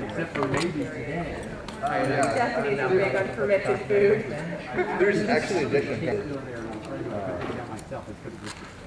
Except for maybe today. Japanese are big on fermented food. There's actually a different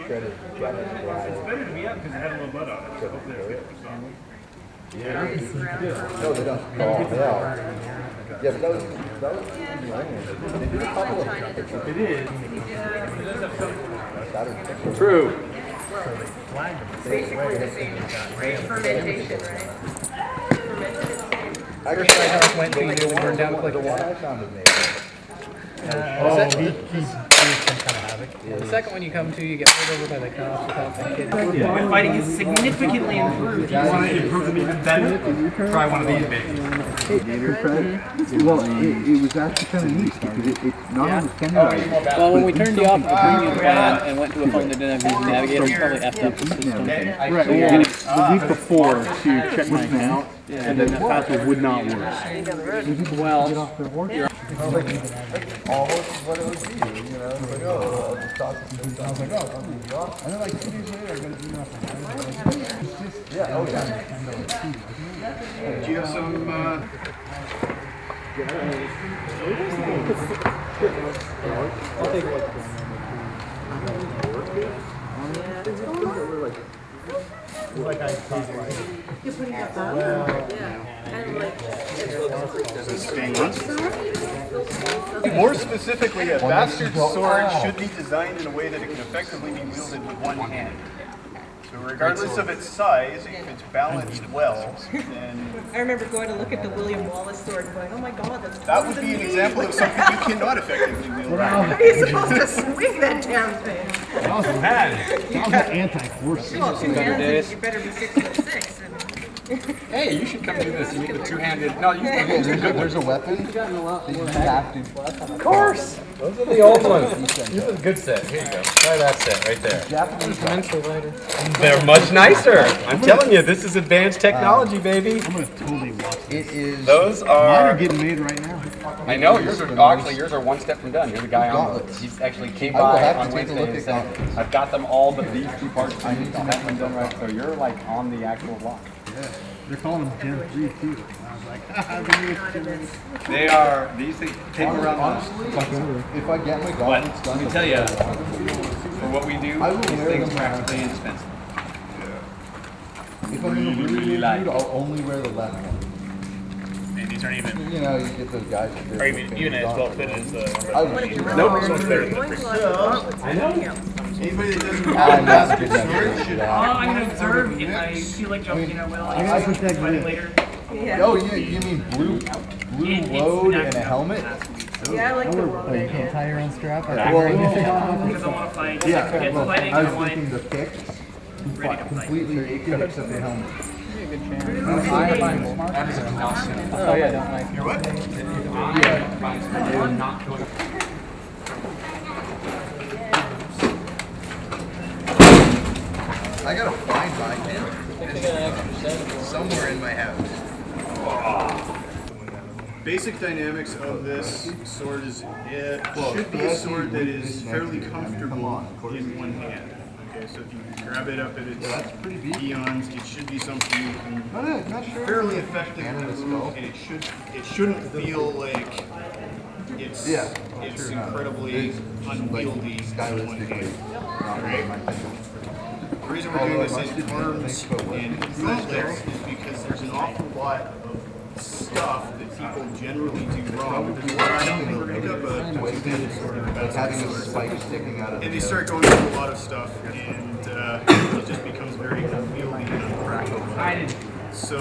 shredded It's better to be out because it had a little butt on it. So hopefully it'll get soft. Yeah. No, they don't. Oh, yeah. Yeah, but that was they did a couple of It is. True. Basically the same fermentation, right? I guess I have went to you burned down like the one I found was made. He's some kind of havoc. Yeah. The second one you come to, you get pulled over by the cops without the kid. When fighting is significantly improved, you want to improve them even better, try one of these babies. Well, it was actually kind of neat because it's not on the standardized. Well, when we turned you off at the previous plan and went to a phone that didn't have Easy Navigator, it's probably effed up the system. Right, well, the week before to check my account, and then the password would not work. Well, Almost what it would be, you know. It's like, oh, I'll just toss it. I was like, oh, and then like 2 days later, I got an email from yeah, oh yeah. Do you have some, I'll take a look. Like I thought, right? You're putting up yeah. And like, more specifically, a bastard sword should be designed in a way that it can effectively be wielded with one hand. So regardless of its size, if it's balanced well, then I remember going to look at the William Wallace sword and going, oh my god, that would be an example of something you cannot effectively wield. How are you supposed to swing that damn thing? That was bad. That was an anti-horse. Well, 2 hands, you better be 6'6". Hey, you should come do this. You need the two-handed. No, There's a weapon that you have to. Of course. Those are the old ones. This is a good set. Here you go. Try that set right there. Japanese Immensely lighter. They're much nicer. I'm telling you, this is advanced technology, baby. I'm gonna totally watch this. It is. Those Mine are are. getting made right now. I know yours are actually yours are one step from done. You're the guy on. Gauntlets. He's actually came I will by have to on take a Wednesday look and at said, gauntlets. "I've got them all, but these 2 parts I need to have them done right." So you're like on the actual block. Yeah. They're calling them Gen 3 too. I was like, I've been used to They are, these things take around Honestly, if I get my gauntlets done, let me tell you, for what we do, I will these wear things them practically indispensable. if I'm in a really light. mood, I'll only wear the left one. And these aren't even, You know, you get those guys that are even as well fitted as the. I would. Nope, so much better than the Going to first. I know. Anybody that doesn't I'm not good enough for that. I'm gonna observe. If I feel like jumping in, I will. I gotta protect Find it me. later. Yeah. Oh, you mean blue load and a helmet? Yeah, I like the Oh, load you idea. can't tie your own strap? Well, Because I want to fight. yeah, Get well, fighting. I I was want thinking the pick, ready to fight. completely naked except the helmet. That is a constant. Oh, yeah, I don't like You're what? I gotta find mine. It's somewhere in my house. Basic dynamics of this sword is it should be a sword that is fairly comfortable in one hand. Okay, so if you grab it up at its eons, it should be something you can fairly effectively move, and it shouldn't feel like it's incredibly unwieldy in one hand. Right? The reason we're doing this in arms and gauntlets is because there's an awful lot of stuff that people generally do wrong. I don't think we're going to pick up a two-handed sword and a Like having a sword. spike sticking out of And the they start going through a lot of stuff, and it just becomes very unwieldy and unpractical. So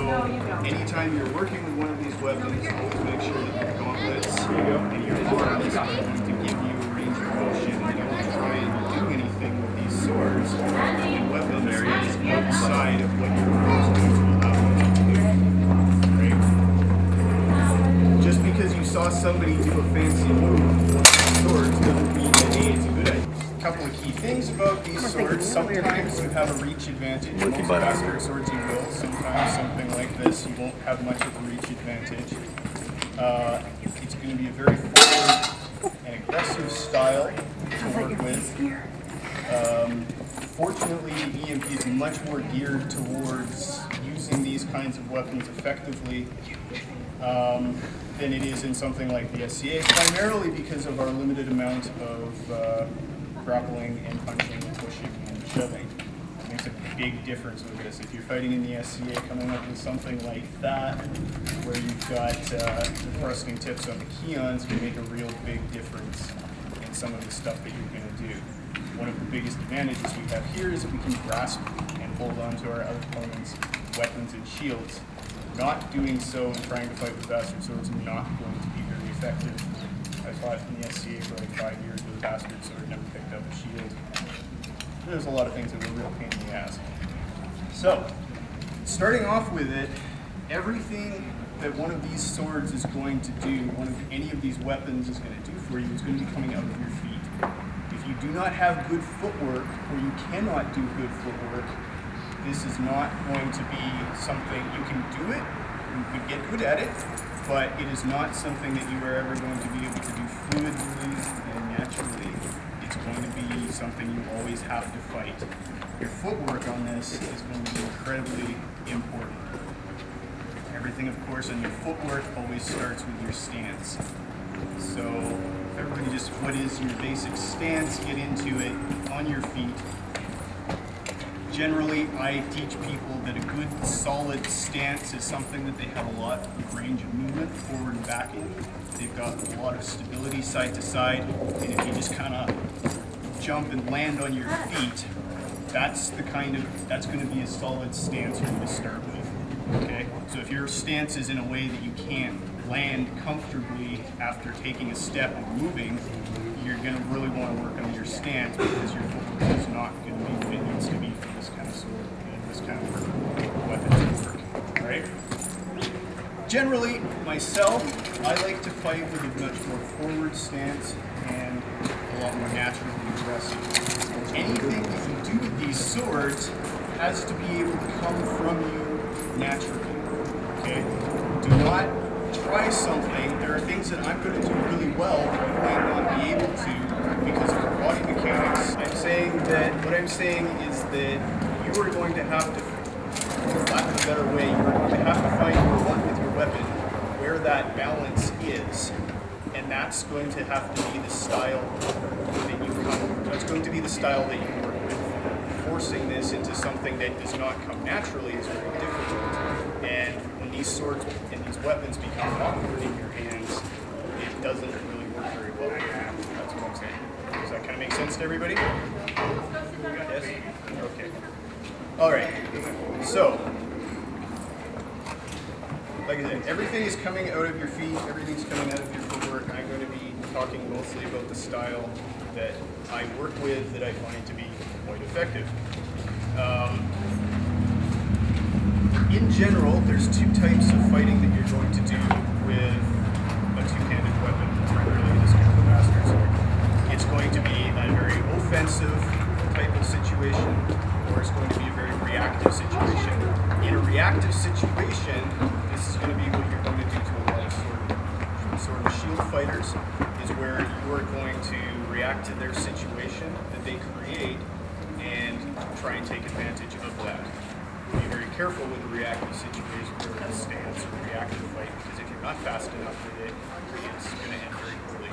anytime you're working with one of these weapons, always make sure that your gauntlets and your arms are going to give you a range of motion, and don't try and do anything with these swords and weapons that is outside of what your arms are going to allow you to do. Right? Just because you saw somebody do a fancy move with swords doesn't mean that hey, it's a good idea. A couple of key things about these swords. Sometimes you have a reach advantage. Most faster swords you will. Sometimes something like this, you won't have much of a reach advantage. It's going to be a very forward and aggressive style to work with. Fortunately, the EMP is much more geared towards using these kinds of weapons effectively than it is in something like the SCA, primarily because of our limited amount of grappling and punching and pushing and shoving. It makes a big difference with this. If you're fighting in the SCA, coming up with something like that, where you've got the thrusting tips on the keons, can make a real big difference in some of the stuff that you're going to do. One of the biggest advantages we have here is that we can grasp and hold on to our opponent's weapons and shields. Not doing so and trying to fight with bastard swords is not going to be very effective. I fought in the SCA for like 5 years with a bastard sword, never picked up a shield. There's a lot of things that were a real pain in the ass. So, starting off with it, everything that one of these swords is going to do, any of these weapons is going to do for you, is going to be coming out of your feet. If you do not have good footwork, or you cannot do good footwork, this is not going to be something, you can do it, you can get good at it, but it is not something that you are ever going to be able to do fluidly and naturally. It's going to be something you always have to fight. Your footwork on this is going to be incredibly important. Everything, of course, on your footwork always starts with your stance. So, everybody just, what is your basic stance? Get into it on your feet. Generally, I teach people that a good, solid stance is something that they have a lot of range of movement forward and back in. They've got a lot of stability side to side, and if you just kind of jump and land on your feet, that's going to be a solid stance for you to start with. Okay? So if your stance is in a way that you can't land comfortably after taking a step and moving, you're going to really want to work on your stance because your footwork is not going to be what it needs to be for this kind of sword and this kind of weapons work. Alright? Generally, myself, I like to fight with a much more forward stance and a lot more naturally aggressive. Anything that you do with these swords has to be able to come from you naturally. Okay? Do not try something. There are things that I'm going to do really well that you might not be able to because of your body mechanics. What I'm saying is that you are going to have to, for lack of a better way, you are going to have to find your one with your weapon where that balance is. And that's going to have to be the style that you come, that's going to be the style that you work with. Forcing this into something that does not come naturally is very difficult. And when these swords and these weapons become awkward in your hands, it doesn't really work very well. That's what I'm saying. Does that kind of make sense to everybody? Yes? Okay. Alright. So, like I said, everything is coming out of your feet, everything's coming out of your footwork. I'm going to be talking mostly about the style that I work with that I find to be quite effective. In general, there's two types of fighting that you're going to do with a two-handed weapon, primarily this kind of a master sword. It's going to be a very offensive type of situation, or it's going to be a very reactive situation. In a reactive situation, this is going to be what you're going to do to a lot of sort of shield fighters, is where you are going to react to their situation that they create and try and take advantage of that. Be very careful with a reactive situation or a stance or a reactive fight, because if you're not fast enough with it, it's going to end very poorly.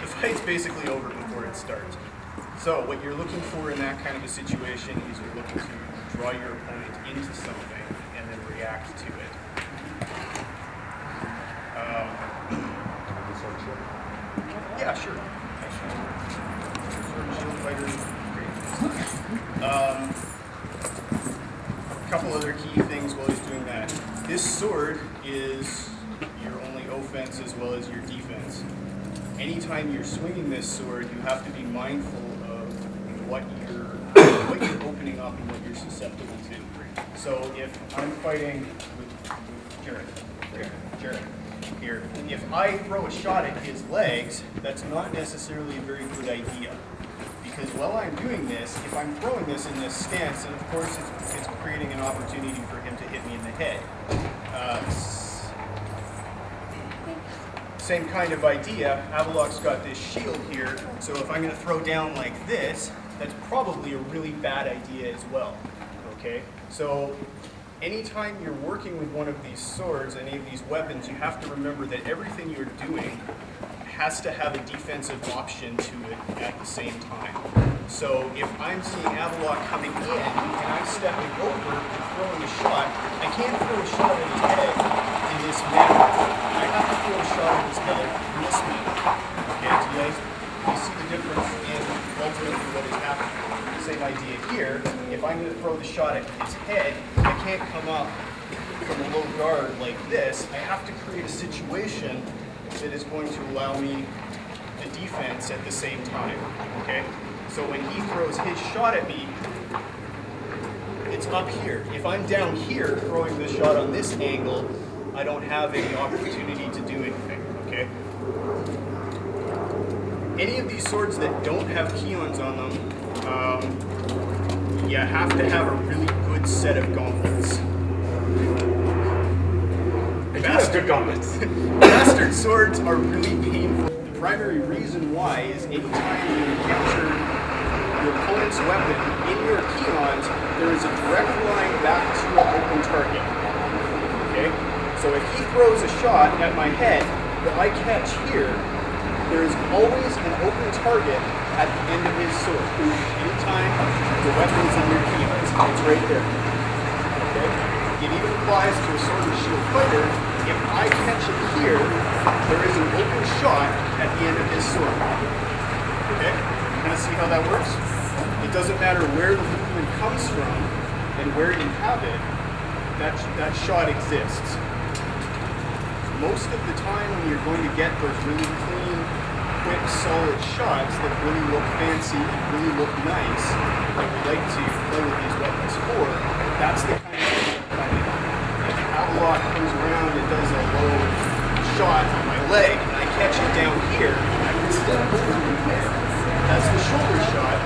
The fight's basically over before it starts. So what you're looking for in that kind of a situation is you're looking to draw your opponent into something and then react to it. Yeah, sure. Shield fighters, great. A couple other key things while he's doing that. This sword is your only offense as well as your defense. Anytime you're swinging this sword, you have to be mindful of what you're opening up and what you're susceptible to. So if I'm fighting with Jared here, if I throw a shot at his legs, that's not necessarily a very good idea. Because while I'm doing this, if I'm throwing this in this stance, and of course it's creating an opportunity for him to hit me in the head. Same kind of idea, Avalok's got this shield here, so if I'm going to throw down like this, that's probably a really bad idea as well. Okay, so anytime you're working with one of these swords, any of these weapons, you have to remember that everything you're doing has to have a defensive option to it at the same time. So if I'm seeing Avalok coming in and I'm stepping over and throwing a shot, I can't throw a shot at his head in this manner. I have to throw a shot at his head in this manner. Okay, do you see the difference in ultimately what is happening? Same idea here. If I'm going to throw the shot at his head, I can't come up from a low guard like this. I have to create a situation that is going to allow me the defense at the same time. Okay? So when he throws his shot at me, it's up here. If I'm down here throwing the shot on this angle, I don't have any opportunity to do anything. Okay? Any of these swords that don't have keons on them, you have to have a really good set of gauntlets. Good gauntlets. Bastard swords are really painful. The primary reason why is anytime you encounter your opponent's weapon in your keons, there is a direct line back to an open target. Okay? So if he throws a shot at my head that I catch here, there is always an open target at the end of his sword. Anytime the weapon is in your keons, it's right there. Okay? It even applies to a sword and shield fighter. If I catch it here, there is an open shot at the end of his sword. Okay? You kind of see how that works? It doesn't matter where the movement comes from and where you have it, that shot exists. Most of the time when you're going to get those really clean, quick, solid shots that really look fancy and really look nice, like we like to play with these weapons for, that's the kind of thing if Avalok comes around and does a low shot on my leg, and I catch it down here, I can step over him there. That's the shoulder shot.